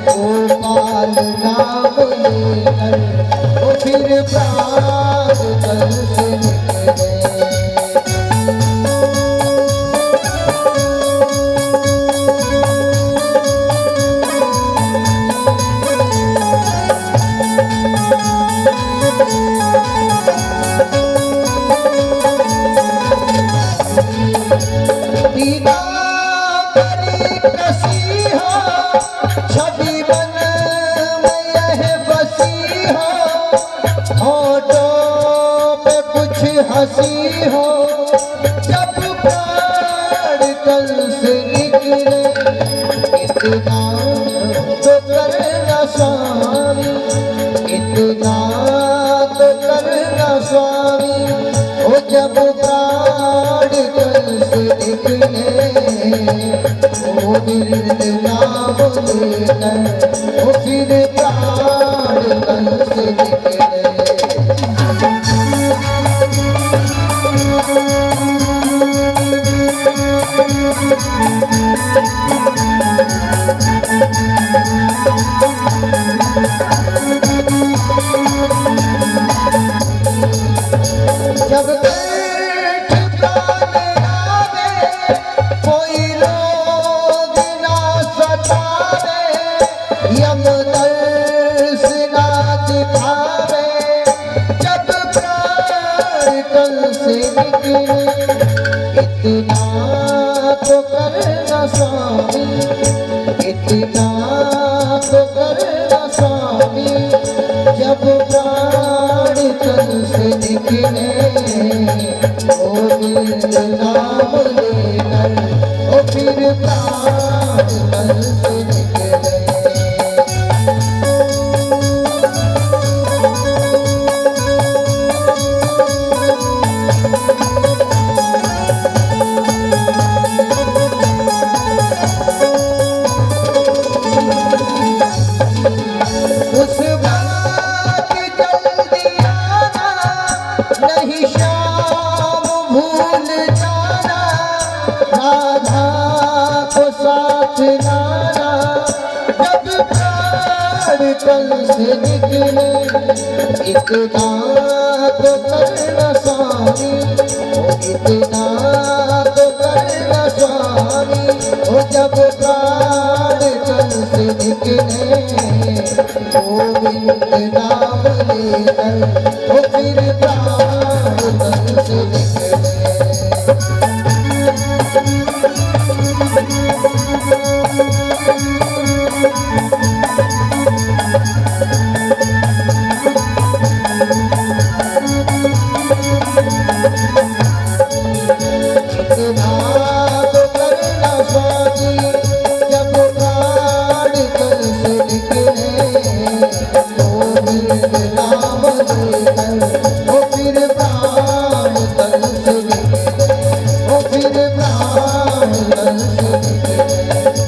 गोपाल नाम लेकर वो फिर प्राण तन से निकले। छवि मन में यह बसी हो, होठों पे कुछ हंसी हो, जब प्राण तन से निकले। इतना तो करना स्वामी, इतना तो करना स्वामी, वो जब प्राण तन से निकले। गोविंद नाम लेकर वो फिर प्राण तन से निकले। जब पेट प्राण आवे कोई रोग ना सतावे, यम दर्श ना दिखावे, जब प्राण तन से निकले। इतना तो करना स्वामी, इतना तो करना स्वामी, जब प्राण तन से निकले। गोविंद नाम लेकर वो फिर प्राण तन से निकले। उस बात जल्दी आना, नहीं शाम भूल जाना, राधा को साथ लाना, जब प्राण तन से निकले। इतना तो करना स्वामी, इतना तो करना स्वामी, वो जब प्राण तन से निकले। गोविंद नाम लेकर वो फिर प्राण तन से निकले। इतना तो करना स्वामी, जब प्राण तन से निकले। गोविंद नाम लेकर वो फिर प्राण तन से निकले। वो फिर प्राण तन से निकले।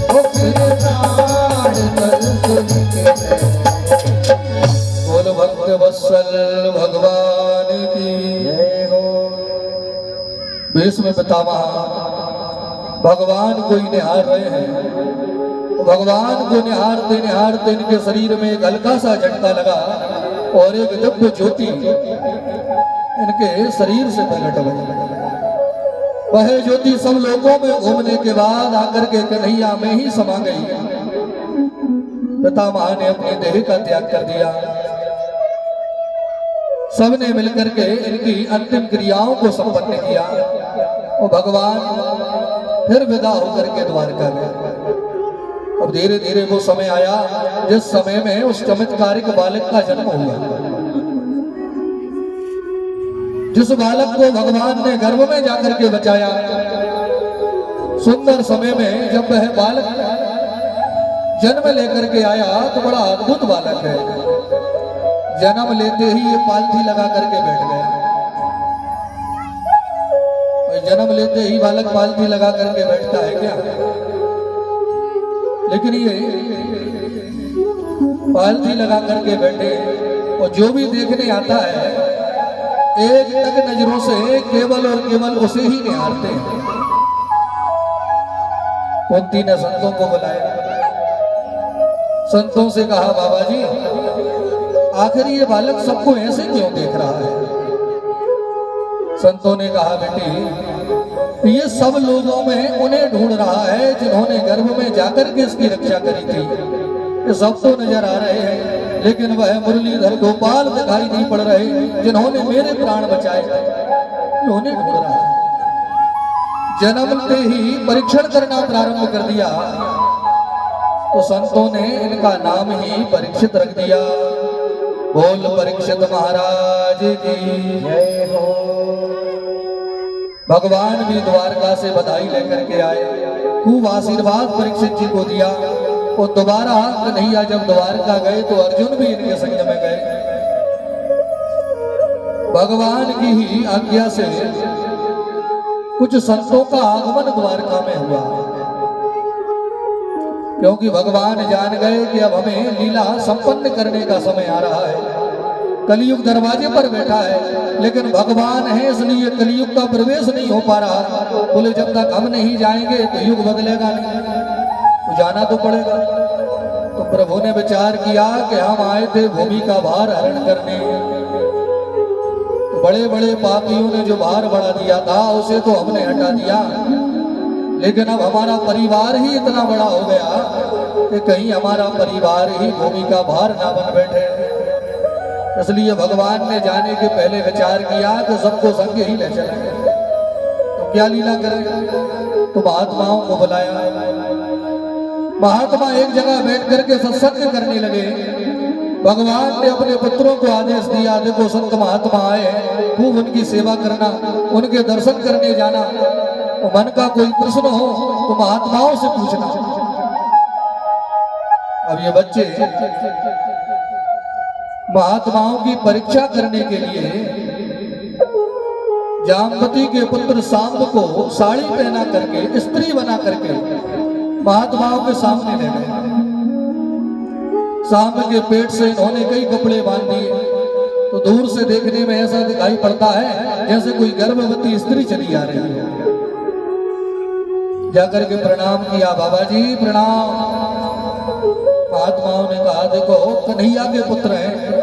वो फिर प्राण तन से निकले। बोल भक्त वत्सल भगवान की जय हो। भीष्म पितामह भगवान को ही निहार रहे हैं। भगवान को निहारते इनके शरीर में एक हल्का सा झटका लगा और एक दिव्य ज्योति इनके शरीर से प्रकट हुई। वह ज्योति सब लोगों में घूमने के बाद आकर के कन्हैया में ही समा गई। पितामह ने अपनी देह का त्याग कर दिया। सबने मिलकर के इनकी अंतिम क्रियाओं को संपन्न किया और भगवान फिर विदा होकर के द्वारका गए। अब धीरे धीरे वो समय आया जिस समय में उस चमत्कारिक बालक का जन्म हुआ, जिस बालक को भगवान ने गर्भ में जाकर के बचाया। सुंदर समय में जब वह बालक जन्म लेकर के आया तो बड़ा अद्भुत बालक है। जन्म लेते ही ये पालथी लगा करके बैठ गया। और जन्म लेते ही बालक पालथी लगा करके बैठता है क्या? लेकिन ये पालथी लगा करके बैठे और जो भी देखने आता है एक टक नजरों से केवल और केवल उसे ही निहारते हैं। कुंती ने संतों को बुलाया, संतों से कहा बाबा जी आखिर ये बालक सबको ऐसे क्यों देख रहा है। संतों ने कहा बेटी ये सब लोगों में उन्हें ढूंढ रहा है जिन्होंने गर्भ में जाकर के इसकी रक्षा करी थी। ये सब तो नजर आ रहे हैं लेकिन वह मुरलीधर गोपाल दिखाई नहीं पड़ रहे जिन्होंने मेरे प्राण बचाए थे। ये उन्हें ढूंढ रहा है। जन्मते ही परीक्षण करना प्रारंभ कर दिया तो संतों ने इनका नाम ही परीक्षित रख दिया। बोल परीक्षित महाराज की जय हो। भगवान भी द्वारका से बधाई लेकर के आए, खूब आशीर्वाद परीक्षित जी को दिया। और दोबारा कन्हैया जब द्वारका गए तो अर्जुन भी इनके संग में गए। भगवान की ही आज्ञा से कुछ संतों का आगमन द्वारका में हुआ, क्योंकि भगवान जान गए कि अब हमें लीला संपन्न करने का समय आ रहा है। कलयुग दरवाजे पर बैठा है लेकिन भगवान है इसलिए कलयुग का प्रवेश नहीं हो पा रहा। बोले जब तक हम नहीं जाएंगे तो युग बदलेगा नहीं, तो जाना तो पड़ेगा। तो प्रभु ने विचार किया कि हम आए थे भूमि का भार हरण करने, तो बड़े बड़े पापियों ने जो भार बढ़ा दिया था उसे तो हमने हटा दिया, लेकिन अब हमारा परिवार ही इतना बड़ा हो गया कि कहीं हमारा परिवार ही भूमि का भार ना बन बैठे। इसलिए भगवान ने जाने के पहले विचार किया कि सबको संग ही ले चले। तो क्या लीला करें, तो महात्माओं को बुलाया। महात्मा एक जगह बैठ करके सत्संग करने लगे। भगवान ने अपने पुत्रों को आदेश दिया, देखो संत महात्मा आए, खूब उनकी सेवा करना, उनके दर्शन करने जाना। तो मन का कोई प्रश्न हो तो महात्माओं से पूछना। अब ये बच्चे महात्माओं की परीक्षा करने के लिए जामवती के पुत्र सांब को साड़ी पहना करके स्त्री बना करके महात्माओं के सामने ले गए। सांब के पेट से इन्होंने कई कपड़े बांध दिए, तो दूर से देखने में ऐसा दिखाई पड़ता है जैसे कोई गर्भवती स्त्री चली आ रही है। जाकर के प्रणाम किया, बाबा जी प्रणाम। महात्माओं ने कहा देखो कन्हैया के पुत्र हैं,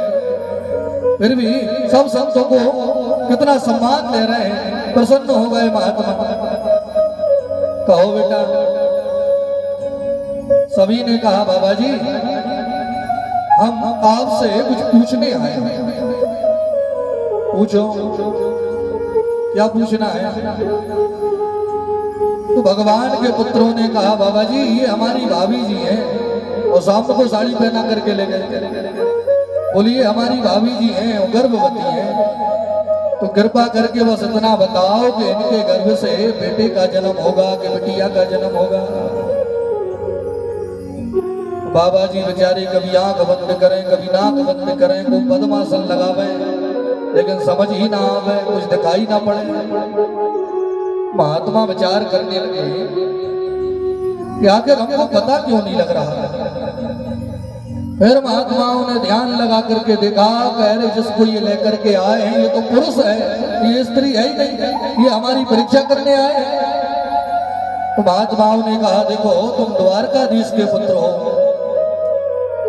फिर भी सब संतों को कितना सम्मान दे रहे हैं। प्रसन्न हो गए महात्मा। कहो बेटा। सभी ने कहा बाबा जी हम आपसे कुछ पूछने आए हैं। पूछो क्या पूछना है। तो भगवान के पुत्रों ने कहा बाबा जी ये हमारी भाभी जी हैं और सांप को साड़ी पहना करके ले गए। बोलिए हमारी भाभी जी हैं और गर्भवती हैं, तो कृपा करके बस इतना बताओ कि इनके गर्भ से बेटे का जन्म होगा कि बिटिया का जन्म होगा। बाबा जी बेचारे कभी आंख बंद करें कभी नाक बंद करें, कोई पद्मासन लगावे लेकिन समझ ही ना आवे, कुछ दिखाई ना पड़े। महात्मा विचार करने लगे कि आखिर हमको पता क्यों नहीं लग रहा। फिर महात्माओं ने ध्यान लगा करके देखा, कह रहे जिसको ये लेकर के आए हैं ये तो पुरुष है, ये स्त्री है ही नहीं, ये हमारी परीक्षा करने आए हैं। तो महात्माओं ने कहा देखो तुम द्वारकाधीश के पुत्र हो,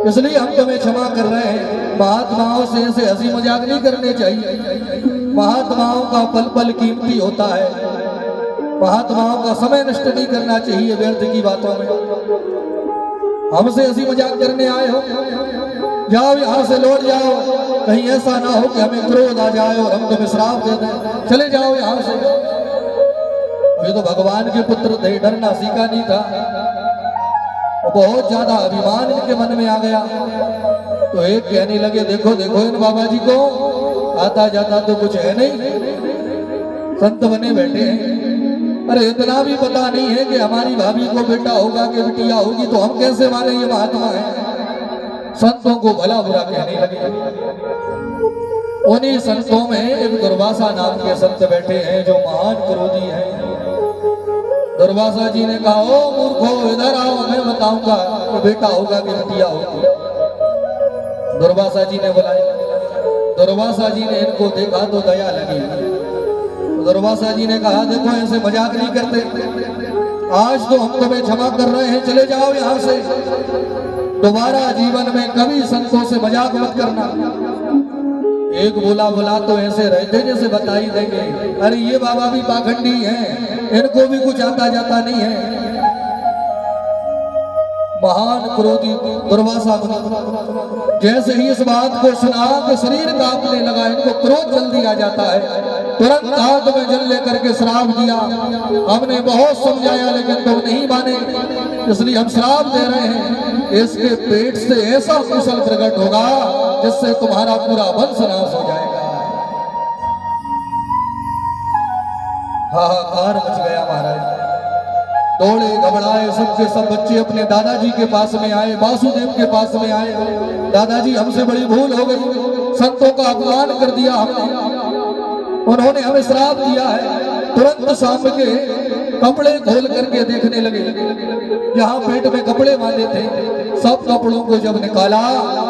इसलिए हम तुम्हें क्षमा कर रहे हैं। महात्माओं से ऐसे हंसी मजाक नहीं करने चाहिए। महात्माओं का पल पल कीमती होता है, महात्माओं का समय नष्ट नहीं करना चाहिए व्यर्थ की बातों में। हमसे हंसी मजाक करने आए हो, जाओ यहाँ से लौट जाओ, कहीं ऐसा ना हो कि हमें क्रोध आ जाए और हम तुम्हें श्राप दे दें। चले जाओ यहाँ से। ये तो भगवान के पुत्र थे, डरना सीखा नहीं था। बहुत ज्यादा अभिमान इनके मन में आ गया। तो एक कहने लगे देखो देखो इन बाबा जी को आता जाता तो कुछ है नहीं, संत बने बैठे हैं। अरे इतना भी पता नहीं है कि हमारी भाभी को बेटा होगा कि बिटिया होगी, तो हम कैसे माने ये महात्मा है। संतों को भला बुरा कहने लगे। उन्हीं संतों में एक दुर्वासा नाम के संत बैठे हैं जो महान क्रोधी हैं। दुर्वासा जी ने कहा ओ मूर्खो इधर आओ, मैं बताऊंगा कि बेटा होगा कि बिटिया होगी। दुर्वासा जी ने बुलाया। दुर्वासा जी ने इनको देखा तो दया लगी। दुर्वासा जी ने कहा देखो ऐसे मजाक नहीं करते, आज तो हम तुम्हें क्षमा कर रहे हैं, चले जाओ यहाँ से। दोबारा जीवन में कभी संतों से मजाक मत करना। एक बोला बोला तो ऐसे रहते जैसे बता ही देंगे, अरे ये बाबा भी पाखंडी हैं, इनको भी कुछ आता जाता नहीं है। महान क्रोधी दुर्वासा मुनि जैसे ही इस बात को सुना कि शरीर कांपने लगा, इनको क्रोध जल्दी आ जाता है, तुरंत हाथ में जल लेकर के श्राप दिया। हमने बहुत समझाया लेकिन तुम नहीं माने, इसलिए हम श्राप दे रहे हैं, इसके पेट से ऐसा कुशल प्रकट होगा जिससे तुम्हारा पूरा वंश नाश हो जाएगा। हाहाकार मच गया महाराज। दौड़े घबराए सबके सब बच्चे अपने दादाजी के पास में आए, वासुदेव के पास में आए। दादाजी हमसे बड़ी भूल हो गई, संतों का अपमान कर दिया हमने, उन्होंने हमें श्राप दिया है। तुरंत सांप के कपड़े खोल करके देखने लगे, जहां पेट में कपड़े बांधे थे सब कपड़ों को जब निकाला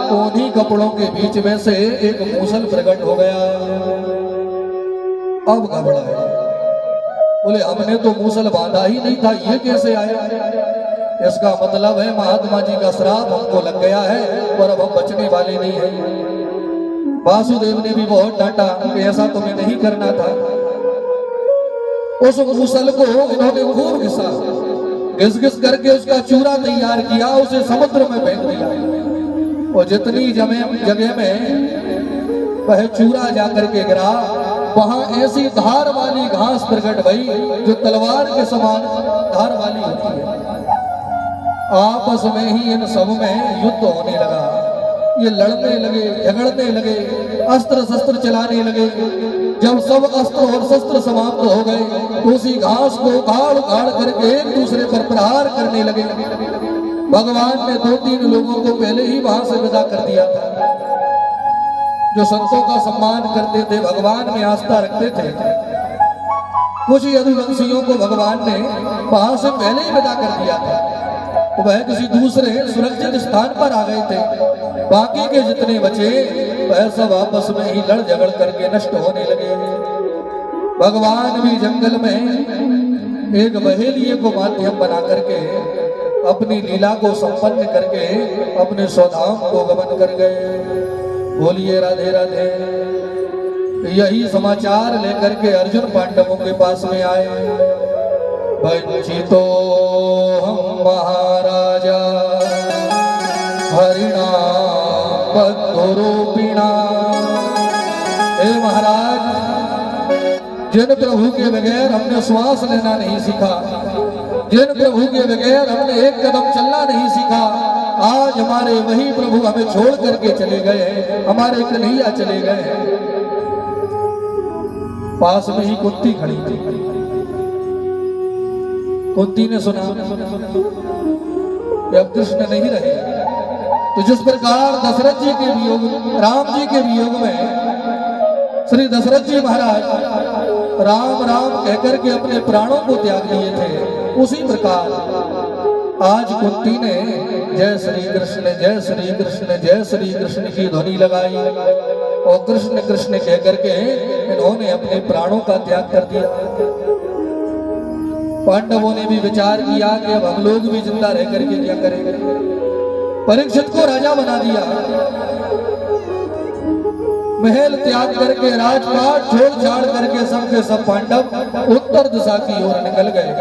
तो उन्हीं कपड़ों के बीच में से एक मूसल प्रकट हो गया। अब घबराए, बोले हमने तो मूसल बांधा ही नहीं था, ये कैसे आया? इसका मतलब है महात्मा जी का श्राप हमको लग गया है और अब हम बचने वाले नहीं हैं। वासुदेव ने भी बहुत डांटा कि ऐसा तुम्हें नहीं करना था। उस मूसल को इन्होंने खूब घिसा, घिस घिस करके उसका चूरा तैयार किया, उसे समुद्र में फेंक दिया और जितनी जगह में वह चूरा जाकर के गिरा वहां ऐसी धार वाली घास प्रकट भई जो तलवार के समान धार वाली होती है। आपस में ही इन सब में युद्ध होने लगा, ये लड़ने लगे, झगड़ने लगे, अस्त्र शस्त्र चलाने लगे। जब सब अस्त्र और शस्त्र समाप्त हो गए तो उसी घास को उखाड़ उखाड़ करके एक दूसरे पर प्रहार करने लगे। भगवान ने 2-3 लोगों को पहले ही वहां से विदा कर दिया था, जो संतों का सम्मान करते थे, भगवान में आस्था रखते थे। कुछ यदुवंशियों को भगवान ने वहां से पहले ही विदा कर दिया था, तो वह किसी दूसरे सुरक्षित स्थान पर आ गए थे। बाकी के जितने बचे वह सब आपस में ही लड़ झगड़ करके नष्ट होने लगे। भगवान भी जंगल में एक बहेलिए को माध्यम बना करके अपनी लीला को संपन्न करके अपने स्वधाम को गमन कर गए। बोलिए राधे राधे। यही समाचार लेकर के अर्जुन पांडवों के पास में आए। वंचितो हम महाराजा हरिणा बद्धरूपिणा। हे महाराज, जिन प्रभु के बगैर हमने श्वास लेना नहीं सीखा, जिन प्रभु के बगैर हमने एक कदम चलना नहीं सीखा, आज हमारे वही प्रभु हमें छोड़ करके चले गए हैं, हमारे कन्हैया चले गए हैं। पास में ही कुंती खड़ी थी। कुंती ने सुना कि अब कृष्ण नहीं रहे, तो जिस प्रकार दशरथ जी के वियोग, राम जी के वियोग में श्री दशरथ जी महाराज राम राम कहकर के अपने प्राणों को त्याग दिए थे, उसी प्रकार आज कुंती ने जय श्री कृष्ण जय श्री कृष्ण जय श्री कृष्ण की ध्वनि लगाई और कृष्ण कृष्ण कहकर के इन्होंने अपने प्राणों का त्याग कर दिया। पांडवों ने भी विचार किया कि अब हम लोग भी जिंदा रह करके क्या करेंगे। परीक्षित को राजा बना दिया, महल त्याग करके राजपाट छोड़ छाड़ करके सबके सब पांडव उत्तर दिशा की ओर निकल गए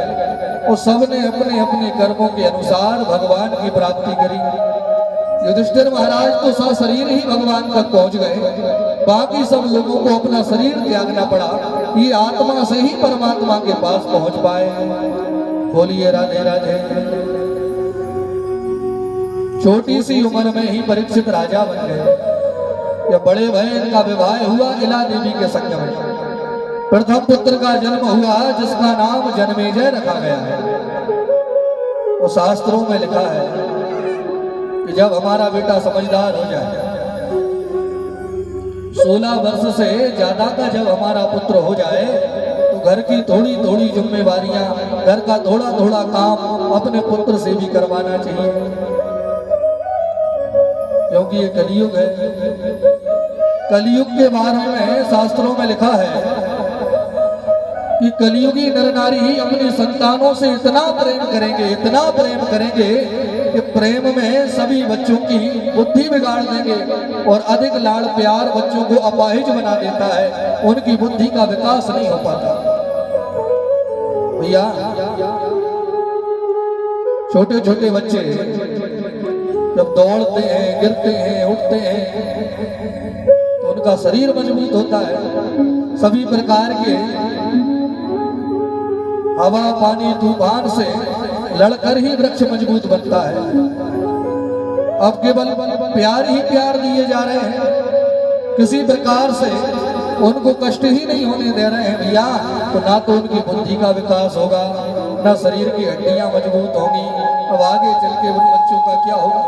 और सबने अपने अपने कर्मों के अनुसार भगवान की प्राप्ति करी। युधिष्ठिर महाराज तो सशरीर ही भगवान तक पहुंच गए, बाकी सब लोगों को अपना शरीर त्यागना पड़ा, ये आत्मा से ही परमात्मा के पास पहुंच पाए। बोलिए राधे राधे। छोटी सी उम्र में ही परीक्षित राजा बन गए। जब बड़े भाई का विवाह हुआ इला देवी के संग में, प्रथम पुत्र का जन्म हुआ जिसका नाम जन्मेजय रखा गया है। वो शास्त्रों में लिखा है कि जब हमारा बेटा समझदार हो जाए, 16 वर्ष से ज्यादा का जब हमारा पुत्र हो जाए, तो घर की थोड़ी थोड़ी जिम्मेवारियां, घर का थोड़ा थोड़ा काम अपने पुत्र से भी करवाना चाहिए, क्योंकि ये कलयुग है। कलयुग के बारे में शास्त्रों में लिखा है कि कलयुगी नर नारी अपने संतानों से इतना प्रेम करेंगे, इतना प्रेम करेंगे कि प्रेम में सभी बच्चों की बुद्धि बिगाड़ देंगे और अधिक लाड़ प्यार बच्चों को अपाहिज बना देता है, उनकी बुद्धि का विकास नहीं हो पाता। भैया छोटे छोटे बच्चे जब दौड़ते हैं, गिरते हैं, उठते हैं तो उनका शरीर मजबूत होता है। सभी प्रकार के हवा पानी तूफान से लड़कर ही वृक्ष मजबूत बनता है। अब केवल प्यार ही प्यार दिए जा रहे हैं, किसी प्रकार से उनको कष्ट ही नहीं होने दे रहे हैं भैया, तो ना तो उनकी बुद्धि का विकास होगा, ना शरीर की हड्डियां मजबूत होंगी। अब आगे चल के उन बच्चों का क्या होगा।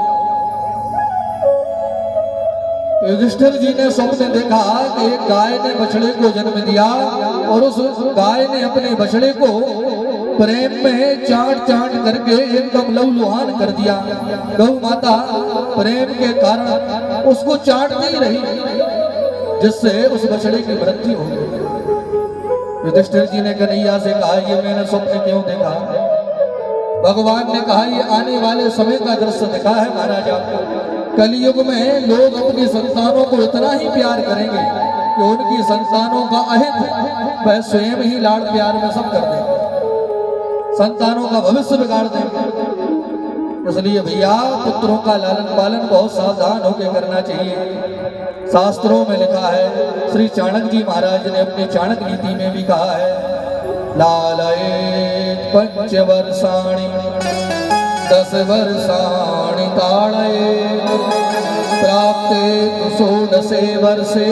युधिष्ठिर जी ने स्वप्न देखा कि एक गाय ने बछड़े को जन्म दिया और उस गाय ने अपने बछड़े को प्रेम में चाट चाट करके एकदम लहूलुहान कर दिया। गौ माता प्रेम के कारण उसको चाटती रही, जिससे उस बछड़े की मृत्यु हो गई। युधिष्ठिर जी ने कन्हैया से कहा, ये मैंने स्वप्न क्यों देखा? भगवान ने कहा, ये आने वाले समय का दृश्य दिखा है महाराज आपको। कलयुग में लोग अपनी संतानों को इतना ही प्यार करेंगे कि उनकी संतानों का अहित वह स्वयं ही लाड़ प्यार में सब कर देंगे, संतानों का भविष्य बिगाड़ देंगे। इसलिए भैया पुत्रों का लालन पालन बहुत सावधान होकर करना चाहिए। शास्त्रों में लिखा है, श्री चाणक्य जी महाराज ने अपनी चाणक्य नीति में भी कहा है, लालयेत पंचवर्षाणि 10 वर्षाणि ताड़येत् प्राप्ते तु 16 वर्षे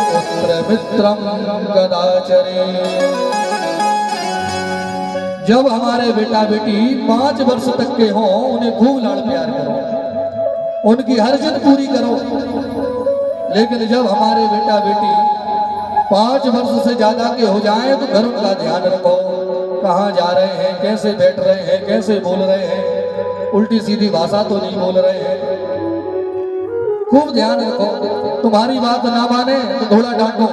पुत्रमित्रं कदाचरेत्। जब हमारे बेटा बेटी 5 वर्ष तक के हों, उन्हें खूब लाड़ प्यार करो, उनकी हर जिद पूरी करो। लेकिन जब हमारे बेटा बेटी 5 वर्ष से ज्यादा के हो जाएं तो घर उनका ध्यान रखो, कहाँ जा रहे हैं, कैसे बैठ रहे हैं, कैसे बोल रहे हैं, उल्टी सीधी भाषा तो नहीं बोल रहे हैं, खूब ध्यान रखो। तुम्हारी बात ना माने तो थोड़ा डांटो,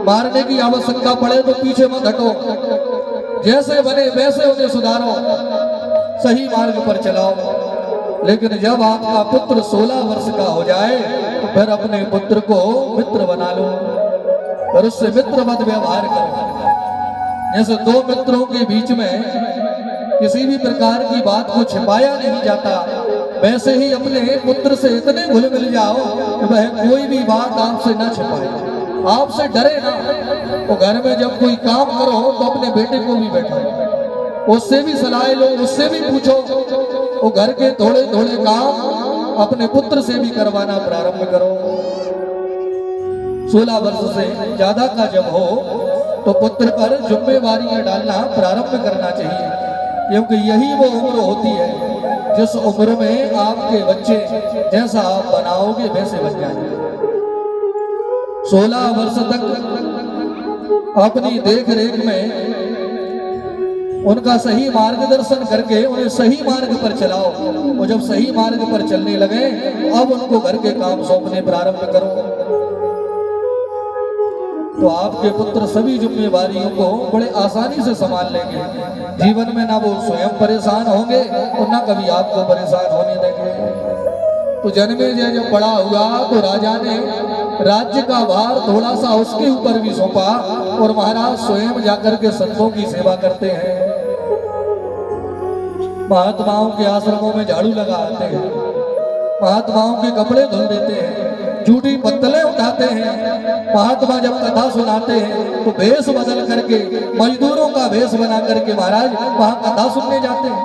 मारने की आवश्यकता पड़े तो पीछे मत हटो, जैसे बने वैसे उन्हें सुधारो, सही मार्ग पर चलाओ। लेकिन जब आपका पुत्र 16 वर्ष का हो जाए तो फिर अपने पुत्र को मित्र बना लो और उससे मित्रवत व्यवहार करो। जैसे 2 मित्रों के बीच में किसी भी प्रकार की बात को छिपाया नहीं जाता, वैसे ही अपने पुत्र से इतने घुल मिल जाओ कि वह कोई भी बात आपसे न छिपाए, आपसे डरे ना। तो घर में जब कोई काम करो तो अपने बेटे को भी बैठाओ, उससे भी सलाह लो, उससे भी पूछो। वो घर के थोड़े थोड़े काम अपने पुत्र से भी करवाना प्रारंभ करो। 16 वर्ष से ज्यादा का जब हो तो पुत्र पर जिम्मेवारियां डालना प्रारंभ करना चाहिए, क्योंकि यही वो उम्र होती है जिस उम्र में आपके बच्चे जैसा आप बनाओगे वैसे बन जाएंगे। 16 वर्ष तक अपनी देख रेख में उनका सही मार्गदर्शन करके उन्हें सही मार्ग पर चलाओ, और जब सही मार्ग पर चलने लगे अब उनको घर के काम सौंपने प्रारंभ करो। तो आपके पुत्र सभी जिम्मेवारियों को बड़े आसानी से संभाल लेंगे। जीवन में ना वो स्वयं परेशान होंगे और ना कभी आपको परेशान होने देंगे। तो जन्मेजय जब बड़ा हुआ तो राजा ने राज्य का भार थोड़ा सा उसके ऊपर भी सौंपा, और महाराज स्वयं जाकर के संतों की सेवा करते हैं, महात्माओं के आश्रमों में झाड़ू लगाते हैं, महात्माओं के कपड़े धुल देते हैं, जूठी पत्तलें उठाते हैं। महात्मा जब कथा सुनाते हैं तो वेश बदल करके मजदूरों का वेश बना करके महाराज वहां कथा सुनने जाते हैं,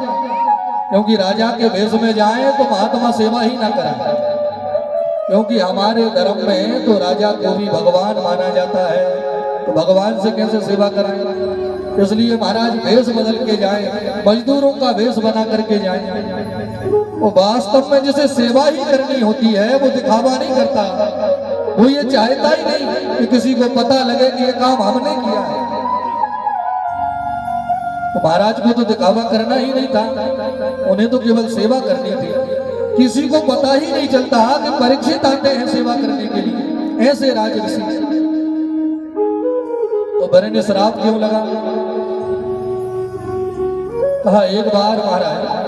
क्योंकि राजा के वेश में जाएं तो महात्मा सेवा ही ना कराए, क्योंकि हमारे धर्म में तो राजा को भी भगवान माना जाता है, तो भगवान से कैसे सेवा कराएं। इसलिए महाराज वेश बदल के जाएं, मजदूरों का वेश बना करके जाएं। वो वास्तव में जिसे सेवा ही करनी होती है वो दिखावा नहीं करता, वो ये चाहता ही नहीं कि किसी को पता लगे कि ये काम हमने किया है। तो महाराज को तो दिखावा करना ही नहीं था, उन्हें तो केवल सेवा करनी थी। किसी को पता ही नहीं चलता कि परीक्षित आते हैं सेवा करने के लिए, ऐसे राजऋषि। तो बरे ने श्राप क्यों लगा? कहा एक बार महाराज